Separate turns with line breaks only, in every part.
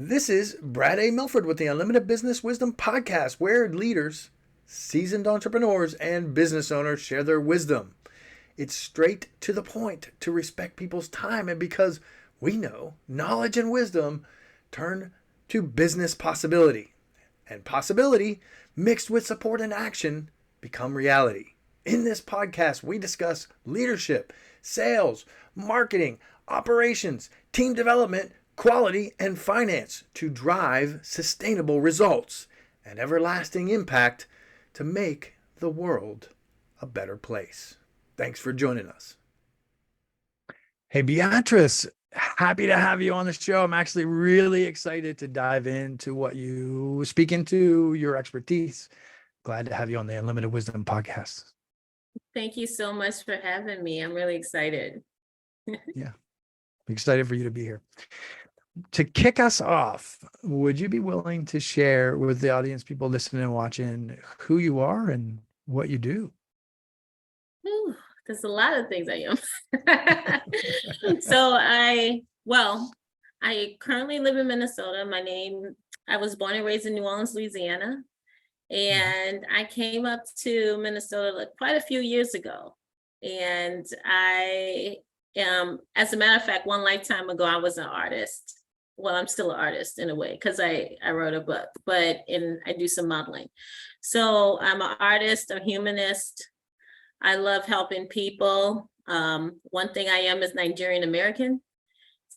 This is Brad A. Milford with the Unlimited Business Wisdom Podcast, where leaders, seasoned entrepreneurs, and business owners share their wisdom. It's straight to the point to respect people's time, and because we know knowledge and wisdom turn to business possibility, and possibility mixed with support and action become reality. In this podcast, we discuss leadership, sales, marketing, operations, team development, quality, and finance to drive sustainable results and everlasting impact to make the world a better place. Thanks for joining us. Hey, Beatrice, happy to have you on the show. I'm actually really excited to dive into what you speak into, your expertise. Glad to have you on the Unlimited Wisdom Podcast.
Thank you so much for having me. I'm really excited.
Yeah, I'm excited for you to be here. To kick us off, would you be willing to share with the audience, people listening and watching, who you are and what you do?
There's a lot of things I am. So I currently live in Minnesota. I was born and raised in New Orleans, Louisiana. And I came up to Minnesota quite a few years ago. And as a matter of fact, one lifetime ago, I was an artist. Well, I'm still an artist in a way because I wrote a book, I do some modeling. So I'm an artist, a humanist. I love helping people. One thing I am is Nigerian American.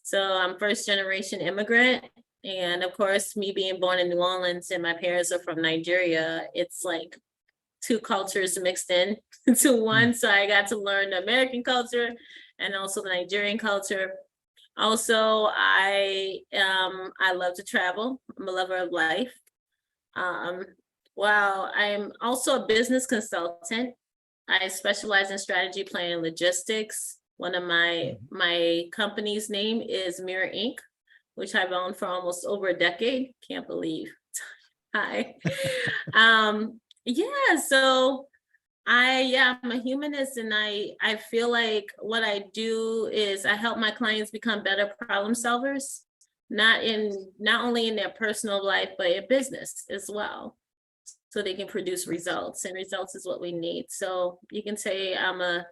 So I'm first generation immigrant. And of course, me being born in New Orleans and my parents are from Nigeria, it's like two cultures mixed in to one. So I got to learn the American culture and also the Nigerian culture. Also, I love to travel. I'm a lover of life. Well, I'm also a business consultant. I specialize in strategy, planning, and logistics. One of my company's name is 𝐄𝐟𝐟𝐢𝐜𝐢𝐞, which I've owned for almost over a decade. Can't believe. Hi. So I'm a humanist, and I feel like what I do is I help my clients become better problem solvers, not only in their personal life, but in business as well, so they can produce results, and results is what we need. So you can say I'm a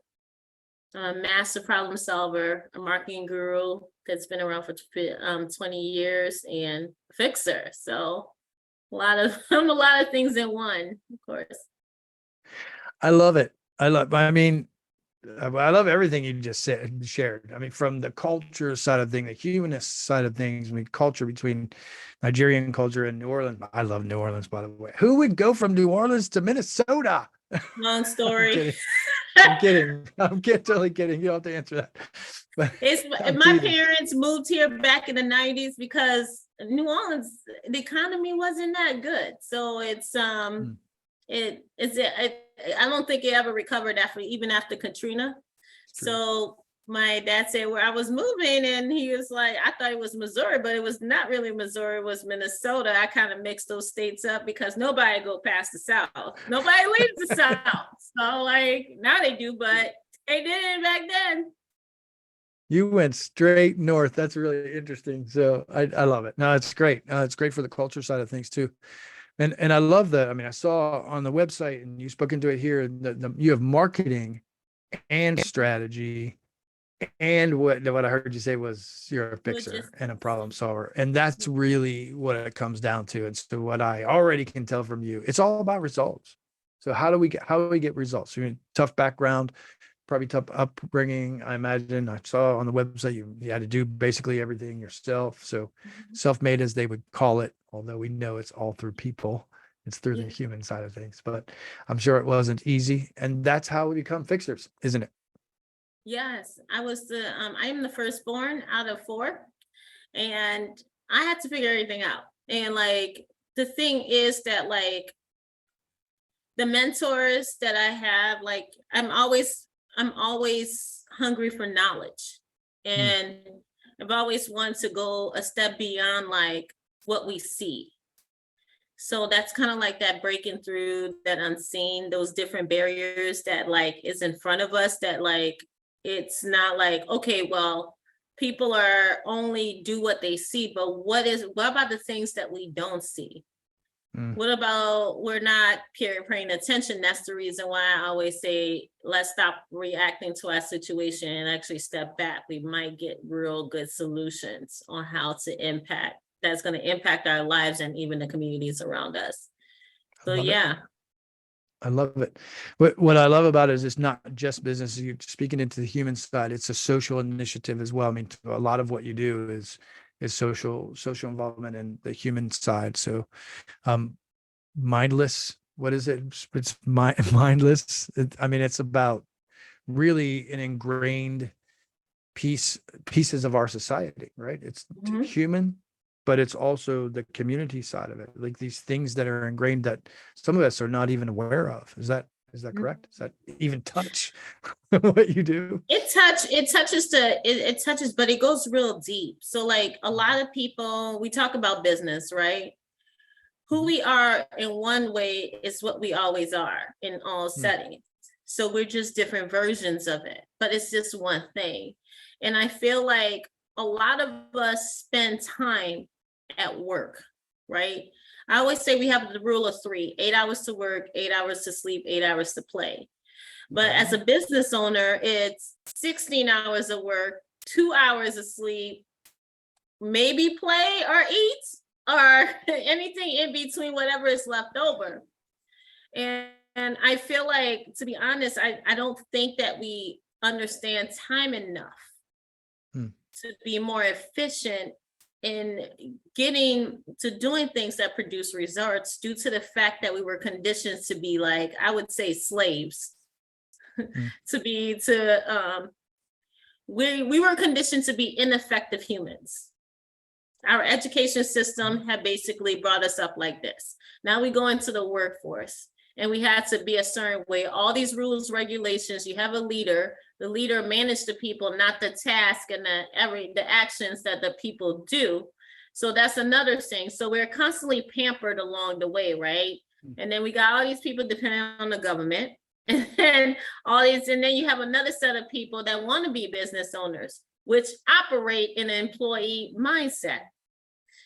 master problem solver, a marketing guru that's been around for 20 years, and a fixer. So I'm a lot of things in one, of course.
I love it. I love everything you just shared. I mean, from the culture side of things, the humanist side of things, culture between Nigerian culture and New Orleans. I love New Orleans, by the way. Who would go from New Orleans to Minnesota?
Long story.
I'm kidding. Totally kidding. You don't have to answer that. But
my parents moved here back in the 90s because New Orleans, the economy wasn't that good. So I don't think it ever recovered even after Katrina. So my dad said where I was moving, and he was like, I thought it was Missouri, but it was not really Missouri, it was Minnesota. I kind of mixed those states up because nobody go past the South. Nobody leaves the South. So now they do, but they didn't back then.
You went straight north. That's really interesting. So I love it. No, it's great. It's great for the culture side of things too. And I love that. I mean, I saw on the website, and you spoke into it here, you have marketing and strategy, and what I heard you say was you're a fixer and a problem solver. And that's really what it comes down to. And so what I already can tell from you, it's all about results. So how do we get results? You're in tough background, probably tough upbringing. I imagine I saw on the website you had to do basically everything yourself. So self-made, as they would call it, although we know it's all through people. It's through the human side of things, but I'm sure it wasn't easy. And that's how we become fixers, isn't it?
Yes, I am the firstborn out of 4, and I had to figure everything out. And the thing is that the mentors that I have, I'm always hungry for knowledge, and I've always wanted to go a step beyond what we see. So that's kind of that breaking through that unseen, those different barriers that is in front of us, that it's not okay, well, people are only do what they see, but what about the things that we don't see? What about we're not paying attention? That's the reason why I always say, let's stop reacting to our situation and actually step back. We might get real good solutions on how to that's going to impact our lives and even the communities around us. So yeah.
I love it. What I love about it is it's not just business. You're speaking into the human side. It's a social initiative as well. I mean, a lot of what you do is social involvement and the human side. So, mindless, what is it? It's mindless. I mean, it's about really an ingrained pieces of our society, right? It's human, but it's also the community side of it. Like these things that are ingrained that some of us are not even aware of. Is that correct? Is that even touch what you do?
It touches, but it goes real deep. So like a lot of people, we talk about business, right? Who we are in one way is what we always are in all settings. So we're just different versions of it, but it's just one thing. And I feel like a lot of us spend time at work, right? I always say we have the rule of 3, 8 hours to work, 8 hours to sleep, 8 hours to play. But as a business owner, it's 16 hours of work, 2 hours of sleep, maybe play or eat or anything in between, whatever is left over. And I feel like, to be honest, I don't think that we understand time enough to be more efficient in getting to doing things that produce results, due to the fact that we were conditioned to be, like, I would say, slaves. We were conditioned to be ineffective humans. Our education system had basically brought us up like this. Now we go into the workforce and we had to be a certain way. All these rules, regulations, you have a leader. The leader managed the people, not the task and the actions that the people do. So that's another thing. So we're constantly pampered along the way, right? And then we got all these people depending on the government. And then and then you have another set of people that want to be business owners, which operate in an employee mindset.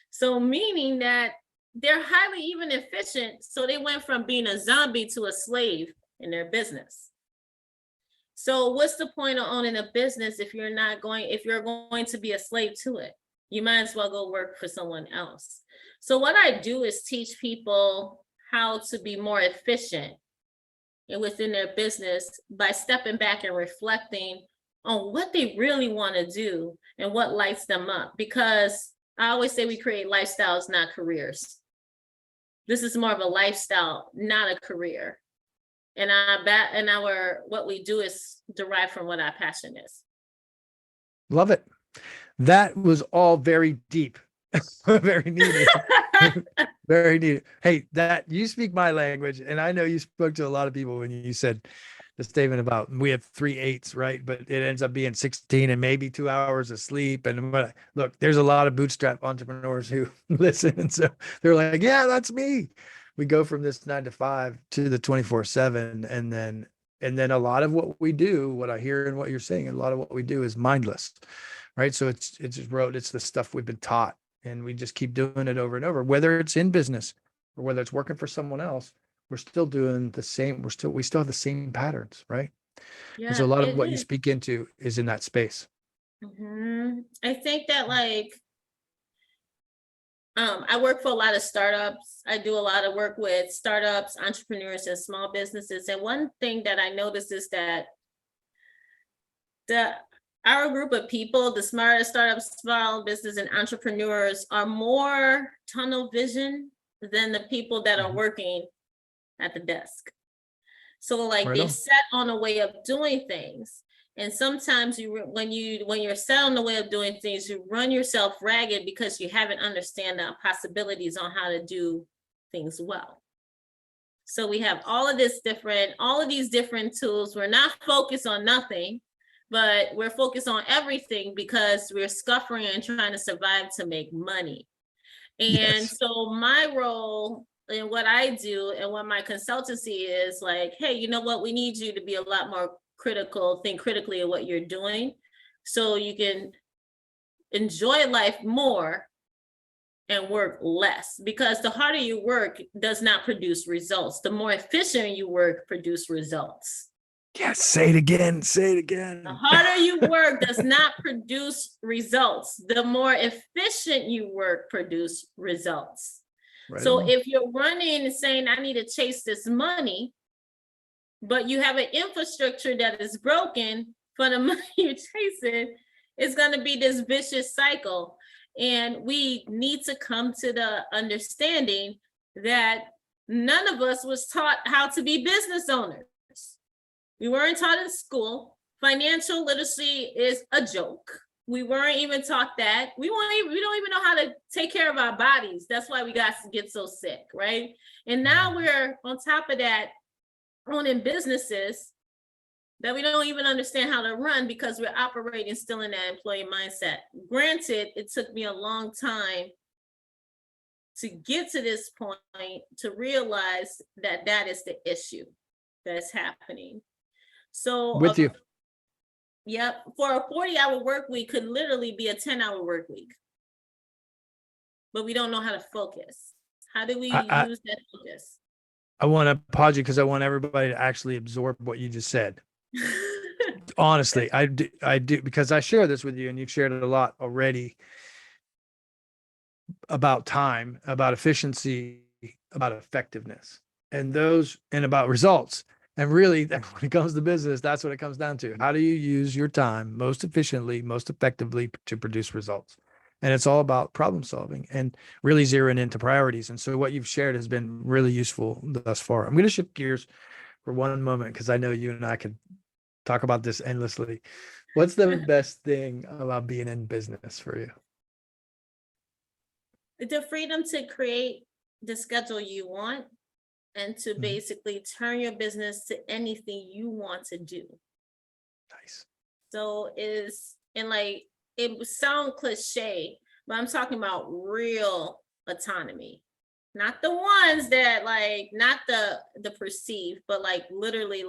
So meaning that they're highly even efficient. So they went from being a zombie to a slave in their business. So what's the point of owning a business if you're going to be a slave to it? You might as well go work for someone else. So what I do is teach people how to be more efficient and within their business by stepping back and reflecting on what they really want to do and what lights them up. Because I always say we create lifestyles, not careers. This is more of a lifestyle, not a career. And what we do is derived from what our passion is.
Love it. That was all very deep. Very needed. Very needed. Hey, that you speak my language, and I know you spoke to a lot of people when you said the statement about we have 3 8s, right? But it ends up being 16 and maybe 2 hours of sleep. And look, there's a lot of bootstrap entrepreneurs who listen, and so they're like, "Yeah, that's me." We go from this 9 to 5 to the 24/7, and then a lot of what we do, what I hear and what you're saying, a lot of what we do is mindless, right? So it's the stuff we've been taught. And we just keep doing it over and over, whether it's in business or whether it's working for someone else, we're still doing the same. We still have the same patterns, right? Yeah, and so a lot of what you speak into is in that space.
I think that I work for a lot of startups. I do a lot of work with startups, entrepreneurs, and small businesses. And one thing that I noticed is that our group of people, the smarter startups, small business, and entrepreneurs are more tunnel vision than the people that are working at the desk. So they're set on a way of doing things. And sometimes when you're set on the way of doing things, you run yourself ragged because you haven't understand the possibilities on how to do things well. So we have all of these different tools. We're not focused on nothing, but we're focused on everything because we're scuffling and trying to survive to make money. And so my role and what I do and what my consultancy is hey, you know what? We need you to be a lot more critical, think critically of what you're doing so you can enjoy life more and work less, because the harder you work does not produce results. The more efficient you work produce results.
Yes, say it again. Say it again.
The harder you work does not produce results. The more efficient you work produce results. Right. So if you're running and saying, I need to chase this money, but you have an infrastructure that is broken for the money you're chasing, it's going to be this vicious cycle. And we need to come to the understanding that none of us was taught how to be business owners. We weren't taught in school. Financial literacy is a joke. We weren't even taught that. We don't even know how to take care of our bodies. That's why we got to get so sick, right? And now we're on top of that, owning businesses that we don't even understand how to run because we're operating still in that employee mindset. Granted, it took me a long time to get to this point to realize that that is the issue that's happening. So
with you.
Yep. For a 40-hour work week could literally be a 10-hour work week. But we don't know how to focus. How do we use that focus?
I want to pause you because I want everybody to actually absorb what you just said. Honestly, I do, because I share this with you and you've shared it a lot already about time, about efficiency, about effectiveness, and about results. And really, when it comes to business, that's what it comes down to. How do you use your time most efficiently, most effectively to produce results? And it's all about problem solving and really zeroing into priorities. And so what you've shared has been really useful thus far. I'm going to shift gears for one moment because I know you and I could talk about this endlessly. What's the best thing about being in business for you?
The freedom to create the schedule you want and to basically turn your business to anything you want to do.
Nice.
So it sound cliche, but I'm talking about real autonomy. Not the ones that not the perceived, but literally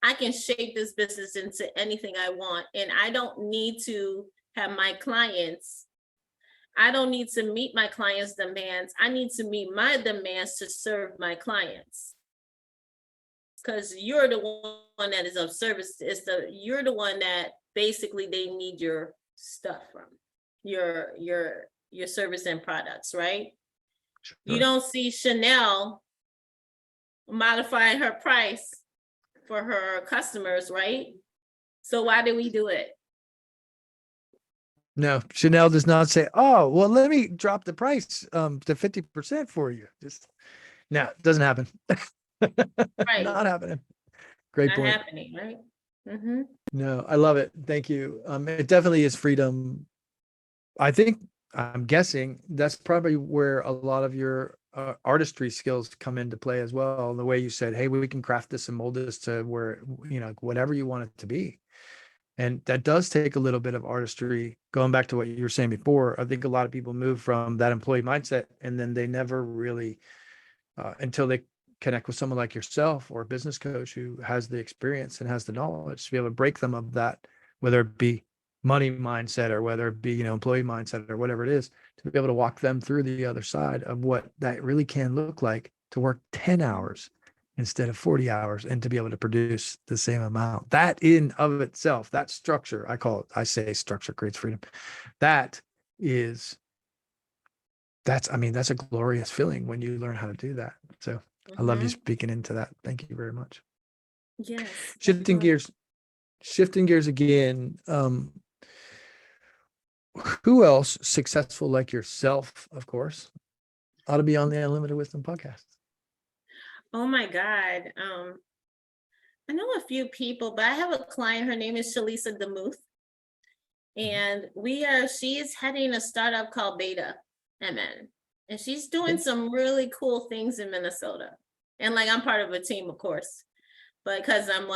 I can shape this business into anything I want. And I don't need to have my clients. I don't need to meet my clients' demands. I need to meet my demands to serve my clients. Because you're the one that is of service. You're the one that basically they need your stuff from, your service and products, right? Sure. You don't see Chanel modifying her price for her customers, right? So why do we do it?
No, Chanel does not say, oh, well, let me drop the price to 50% for you. No, it doesn't happen. Right. Not happening. Great point.
Not happening, right? Mm-hmm.
No, I love it. Thank you. It definitely is freedom. I'm guessing that's probably where a lot of your artistry skills come into play as well. The way you said, hey, we can craft this and mold this to where, whatever you want it to be. And that does take a little bit of artistry. Going back to what you were saying before, I think a lot of people move from that employee mindset and then they never really, until they connect with someone like yourself or a business coach who has the experience and has the knowledge to be able to break them of that, whether it be money mindset or whether it be, employee mindset or whatever it is, to be able to walk them through the other side of what that really can look like to work 10 hours instead of 40 hours and to be able to produce the same amount. That in of itself, that structure, I say structure creates freedom. That's a glorious feeling when you learn how to do that. So I love you speaking into that. Thank you very much.
Yes.
Shifting gears again. Who else successful like yourself, of course, ought to be on the Unlimited Wisdom podcast?
Oh my God. I know a few people, but I have a client, her name is Shalisa DeMuth. And she is heading a startup called Beta MN. And she's doing some really cool things in Minnesota. And I'm part of a team, of course, but because I'm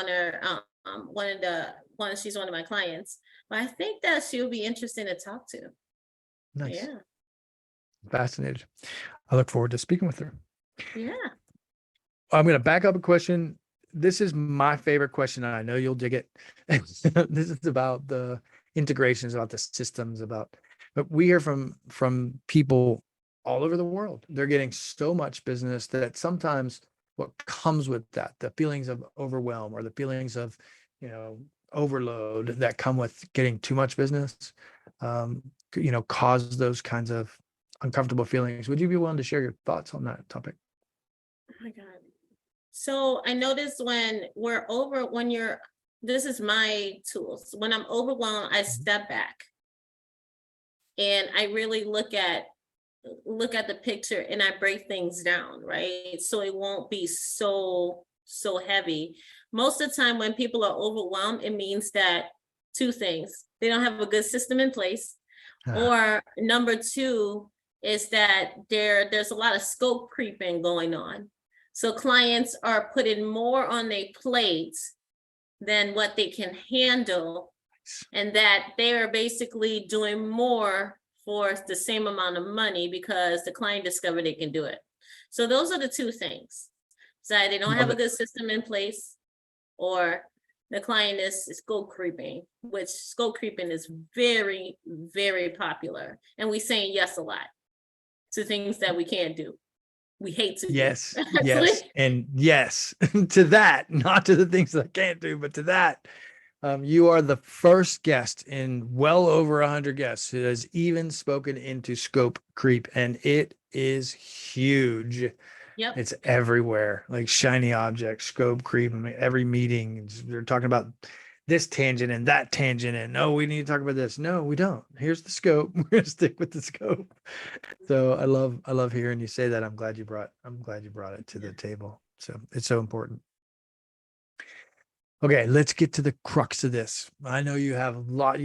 she's one of my clients. But I think that she'll be interesting to talk to.
Nice.
Yeah.
Fascinated. I look forward to speaking with her.
Yeah.
I'm going to back up a question. This is my favorite question, and I know you'll dig it. This is about the integrations, about the systems, but we hear from people all over the world. They're getting so much business that sometimes what comes with that, the feelings of overwhelm or the feelings of, overload that come with getting too much business, cause those kinds of uncomfortable feelings. Would you be willing to share your thoughts on that topic?
Oh my God. So I noticed this is my tools. When I'm overwhelmed, I step back and I really look at the picture and I break things down, right? So it won't be so heavy. Most of the time when people are overwhelmed, it means that two things: they don't have a good system in place, or number two is that there's a lot of scope creeping going on. So clients are putting more on their plates than what they can handle, and that they are basically doing more for the same amount of money because the client discovered they can do it. So those are the two things. So they don't have a good system in place, or the client is scope creeping, which scope creeping is very, very popular. And we're saying yes a lot to things that we can't do. We hate to
yes,
do.
yes, and yes to that, not to the things that I can't do, but to that. You are the first guest in well over 100 guests who has even spoken into scope creep, and it is huge.
Yep.
It's everywhere, like shiny objects, scope creep. I mean, every meeting, they're talking about this tangent and that tangent, and no, we need to talk about this. No, we don't. Here's the scope. We're gonna stick with the scope. So I love hearing you say that. I'm glad you brought it to the table. So it's so important. Okay, let's get to the crux of this. I know you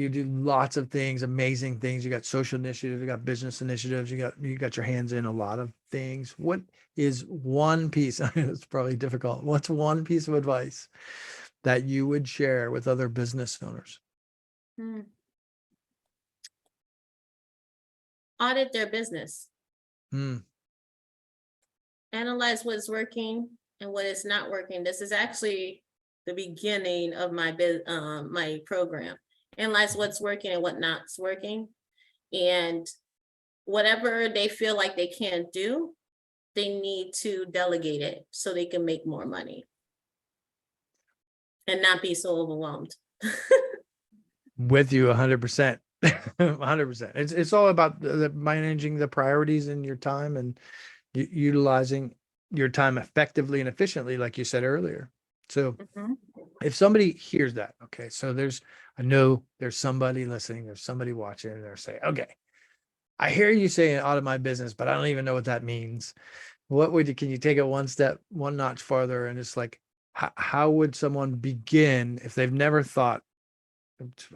do lots of things, amazing things. You got social initiatives, you got business initiatives, you got your hands in a lot of things. What is one piece? I know it's probably difficult. What's one piece of advice that you would share with other business owners?
Audit their business. Analyze what's working and what is not working. This is actually the beginning of my my program. Analyze what's working and what not's working, and whatever they feel like they can't do, they need to delegate it so they can make more money and not be so overwhelmed.
With you 100%. 100%. It's all about the managing the priorities in your time and utilizing your time effectively and efficiently, like you said earlier. So if somebody hears that, okay, so I know there's somebody listening, there's somebody watching, and they're saying, okay, I hear you saying out of my business, but I don't even know what that means. Can you take it one notch farther, and it's like, how would someone begin if they've never thought?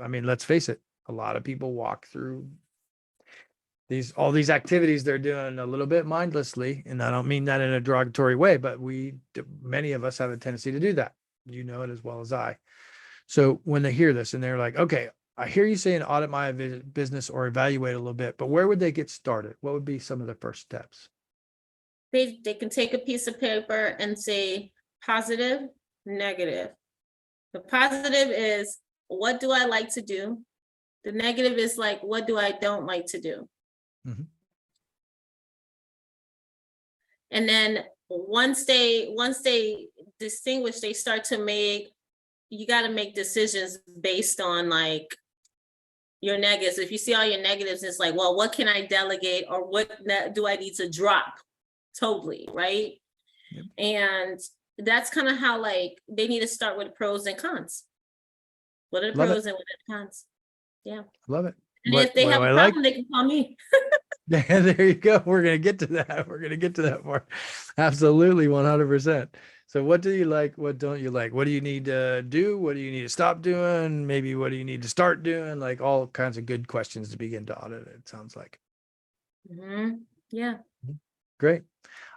I mean, let's face it, a lot of people walk through all these activities they're doing a little bit mindlessly, and I don't mean that in a derogatory way, but many of us have a tendency to do that. You know it as well as I. So when they hear this and they're like, okay, I hear you saying audit my business or evaluate a little bit, but where would they get started? What would be some of the first steps?
They can take a piece of paper and say positive, negative. The positive is, what do I like to do? The negative is like, what do I don't like to do? And then once they distinguish, they start to you got to make decisions based on like your negatives. If you see all your negatives, it's like, well, what can I delegate, or what do I need to drop totally, right? Yep. And that's kind of how like they need to start with pros and cons. What are the pros and what are the cons? Yeah.
Love it.
And if they have a problem, they can call me.
There you go. We're going to get to that. We're going to get to that part. Absolutely. 100%. So what do you like? What don't you like? What do you need to do? What do you need to stop doing? Maybe what do you need to start doing? Like all kinds of good questions to begin to audit it sounds like.
Yeah.
Great.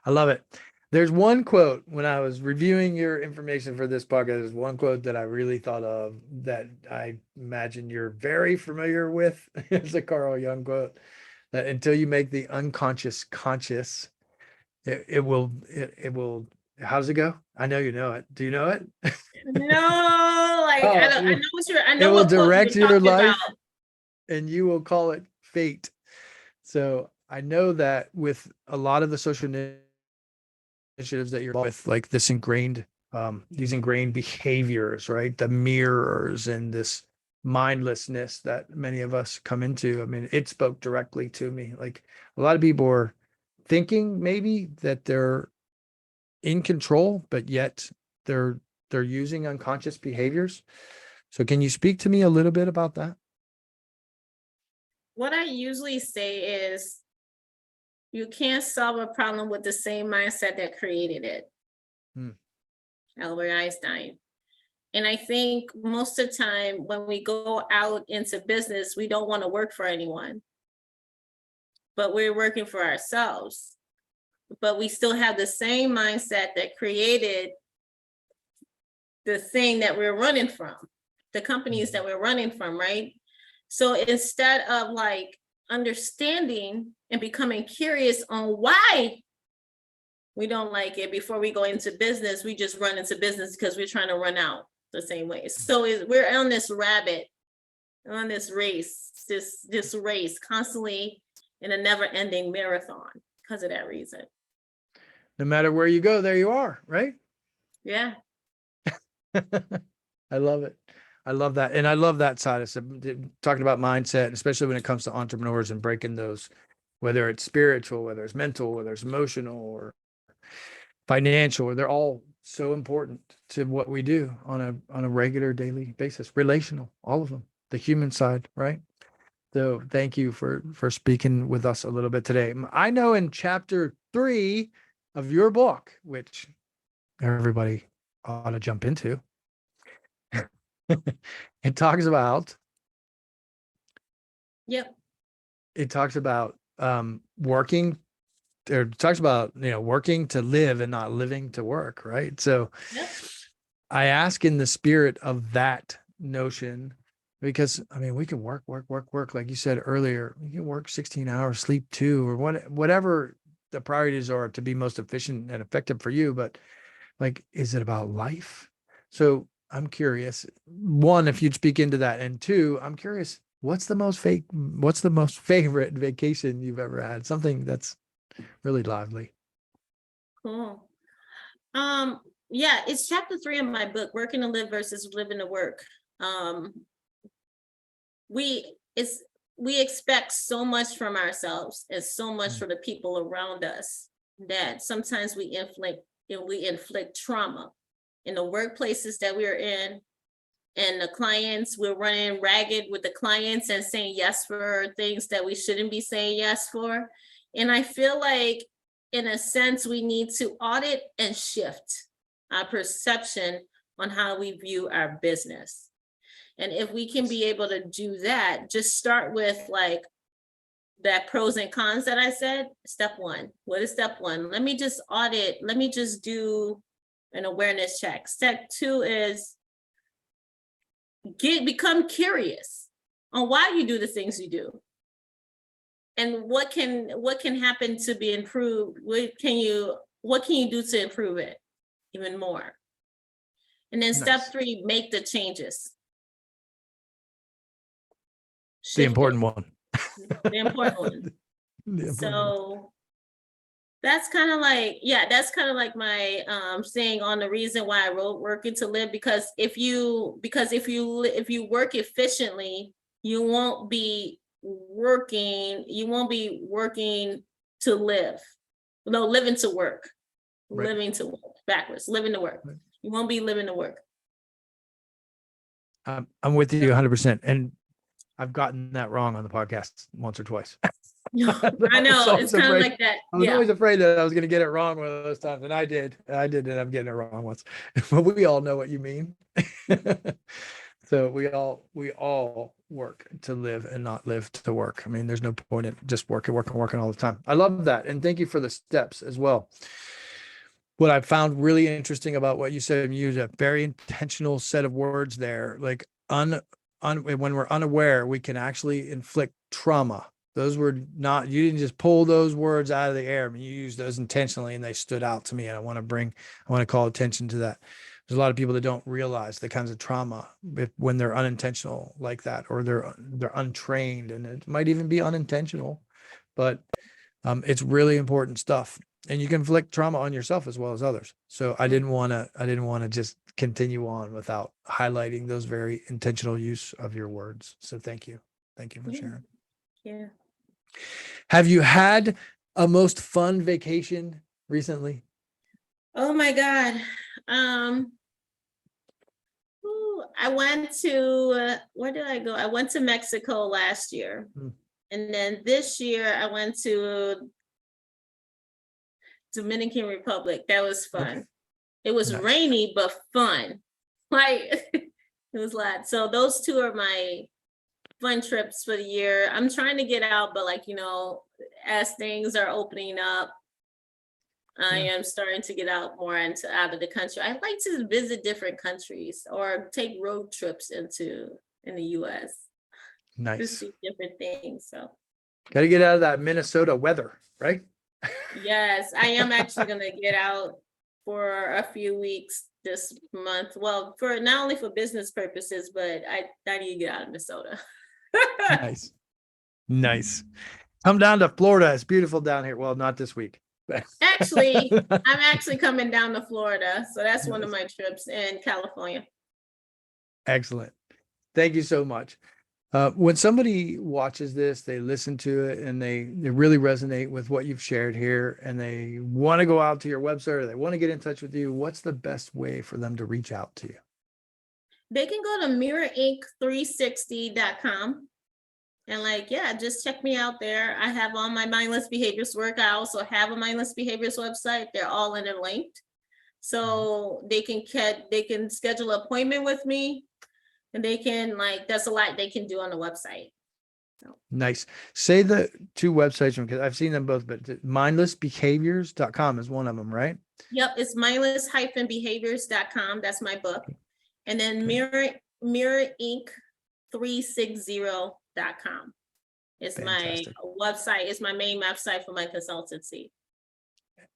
I love it. There's one quote when I was reviewing your information for this podcast. There's one quote that I really thought of that I imagine you're very familiar with. It's a Carl Jung quote that until you make the unconscious conscious, it will, how does it go? I know you know it. Do you know it?
No, like I know
it will direct your life. and you will call it fate. So I know that with a lot of the social initiatives that you're with, like this ingrained, these ingrained behaviors, right? The mirrors and this mindlessness that many of us come into. I mean, it spoke directly to me. Like a lot of people are thinking maybe that they're in control, but yet they're using unconscious behaviors. So can you speak to me a little bit about that?
What I usually say is you can't solve a problem with the same mindset that created it.
Hmm.
Albert Einstein. And I think most of the time when we go out into business, we don't want to work for anyone, but we're working for ourselves. But we still have the same mindset that created the thing that we're running from, the companies that we're running from, right? So instead of like understanding and becoming curious on why we don't like it before we go into business, we just run into business because we're trying to run out the same way. So we're on this rabbit, on this race, this race constantly in a never-ending marathon because of that reason.
No matter where you go, there you are, right?
Yeah.
I love it. I love that. And I love that side of talking about mindset, especially when it comes to entrepreneurs and breaking those, whether it's spiritual, whether it's mental, whether it's emotional or financial, or they're all so important to what we do on a regular daily basis. Relational, all of them, the human side, right? So thank you for speaking with us a little bit today. I know in chapter 3 of your book, which everybody ought to jump into, it talks about
Yep.
it talks about working, or it talks about, you know, working to live and not living to work, right? So
Yep.
I ask in the spirit of that notion, because I mean, we can work, like you said earlier, you can work 16 hours, sleep 2, or whatever the priorities are to be most efficient and effective for you. But like, is it about life? So I'm curious, one, if you'd speak into that, and two, I'm curious, what's the most favorite vacation you've ever had? Something that's really lively.
Cool. Yeah, it's chapter 3 of my book, Working to Live versus Living to Work. We expect so much from ourselves and so much for the people around us that sometimes we inflict trauma in the workplaces that we're in, and the clients, we're running ragged with the clients and saying yes for things that we shouldn't be saying yes for. And I feel like, in a sense, we need to audit and shift our perception on how we view our business. And if we can be able to do that, just start with like that pros and cons that I said. Step 1, what is step 1? Let me just audit, let me just do an awareness check. Step 2 is become curious on why you do the things you do. And what can happen to be improved? What can you do to improve it even more? And then step 3, make the changes.
The important one.
The important one. So that's kind of like, my saying on the reason why I wrote Working to Live, because if you work efficiently, you won't be working to live. No, living to work. Right. Living to work, backwards, living to work. Right. You won't be living to work.
I'm with you 100%. And I've gotten that wrong on the podcast once or twice.
I know, it's kind of like that.
I was always afraid that I was going to get it wrong one of those times, and I did, and I'm getting it wrong once. But we all know what you mean. So we all work to live and not live to work. I mean, there's no point in just working all the time. I love that, and thank you for the steps as well. What I found really interesting about what you said, you used a very intentional set of words there, like when we're unaware, we can actually inflict trauma. Those were not, you didn't just pull those words out of the air. I mean, you used those intentionally and they stood out to me. And I want to call attention to that. There's a lot of people that don't realize the kinds of trauma when they're unintentional like that, or they're untrained, and it might even be unintentional, but it's really important stuff. And you can inflict trauma on yourself as well as others. So I didn't want to just continue on without highlighting those very intentional use of your words. So thank you. Thank you for sharing.
Yeah.
Have you had a most fun vacation recently?
Oh my God. I went to, where did I go? I went to Mexico last year. And then this year I went to Dominican Republic. That was fun. Okay. It was nice. Rainy, but fun. Like, it was a lot. So those two are my fun trips for the year. I'm trying to get out, but like, you know, as things are opening up, I am starting to get out more out of the country. I like to visit different countries or take road trips in the US.
Nice.
To see different things. So
got to get out of that Minnesota weather, right?
Yes, I am actually going to get out for a few weeks this month. Well, for not only for business purposes, but I need to get out of Minnesota.
Nice. Come down to Florida. It's beautiful down here. Well, not this week.
Actually, I'm actually coming down to Florida. So that's one of my trips in California.
Excellent. Thank you so much. When somebody watches this, they listen to it and they really resonate with what you've shared here, and they want to go out to your website or they want to get in touch with you, what's the best way for them to reach out to you?
They can go to �MirrorInc360.com and just check me out there. I have all my Mindless Behaviors work. I also have a Mindless Behaviors website. They're all interlinked. So they can schedule an appointment with me. And they can there's a lot they can do on the website. So.
Nice. Say the two websites because I've seen them both, but mindlessbehaviors.com is one of them, right?
Yep. It's mindless-behaviors.com. That's my book. And then �MirrorInc360.com. It's Fantastic. My website. It's my main website for my consultancy.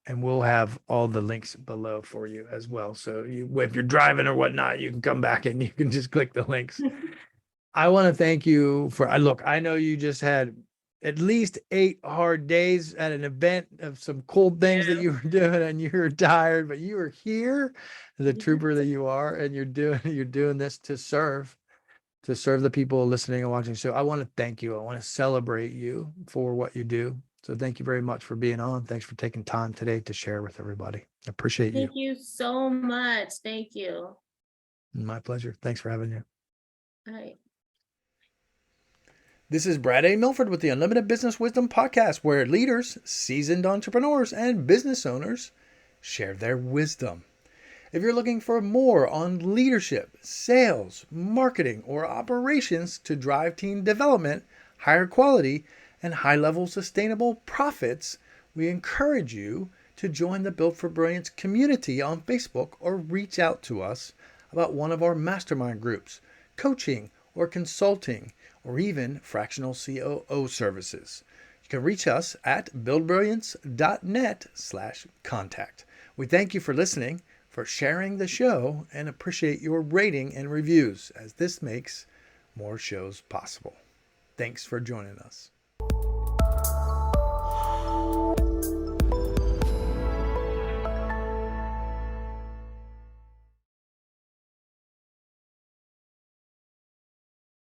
And we'll have all the links below for you as well. So if you're driving or whatnot, you can come back and you can just click the links. I want to thank you I know you just had at least 8 hard days at an event of some cool things that you were doing, and you were tired, but you were here as a trooper that you are, and you're doing this to serve the people listening and watching. So I want to thank you. I want to celebrate you for what you do. So thank you very much for being on. Thanks for taking time today to share with everybody. I appreciate you.
Thank you so much. Thank you.
My pleasure. Thanks for having you.
All right.
This is Brad A. Milford with the Unlimited Business Wisdom Podcast, where leaders, seasoned entrepreneurs, and business owners share their wisdom. If you're looking for more on leadership, sales, marketing, or operations to drive team development, higher quality, and high-level sustainable profits, we encourage you to join the Built for Brilliance community on Facebook or reach out to us about one of our mastermind groups, coaching or consulting, or even fractional COO services. You can reach us at buildbrilliance.net/contact. We thank you for listening, for sharing the show, and appreciate your rating and reviews, as this makes more shows possible. Thanks for joining us.